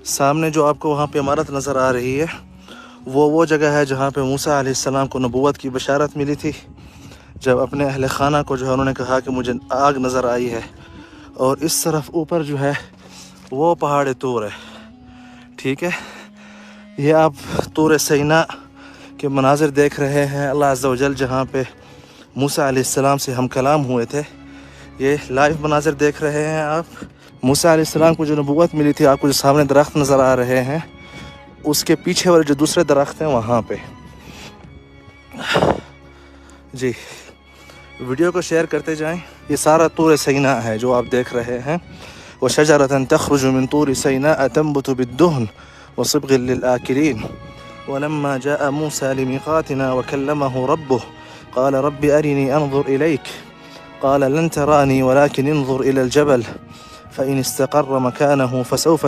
सामने जो आपको वहाँ पे इमारत नज़र आ रही है वो जगह है जहाँ पे मूसा अलैहिस्सलाम को नबूवत की बशारत मिली थी, जब अपने अहले खाना को जो है उन्होंने कहा कि मुझे आग नज़र आई है। और इस तरफ ऊपर जो है वो पहाड़ तूर है, ठीक है। ये आप तूर सीना के मनाजिर देख रहे हैं, अल्लाह अज़्ज़ा वजल जहाँ पे मूसा अलैहिस्सलाम से हम कलाम हुए थे, ये लाइव मनाजिर देख रहे हैं आप। मूसा अलैहिस्सलाम को जो नबूवत मिली थी, आपको जो सामने दरख्त नज़र आ रहे हैं उसके पीछे वाले जो दूसरे दरख्त हैं वहाँ पे जी। वीडियो को शेयर करते जाएं। ये सारा तूर सीना है जो आप देख रहे हैं। व शजरतन तखरुजु मिन तूर सीना तंबुतु बिद्दुहन व सिब्गिल लिलआकिलीन वलम्मा जाअ मूसा लिमीक़ातिना व कल्लमहु रब्बुहु क़ाल रब्बि अरिनी अंज़ुर इलैक क़ाल लन तरानी वलकिन इंज़ुर इलल जबल फ़इन इस्तक़र्र मकानहु फ़सौफ़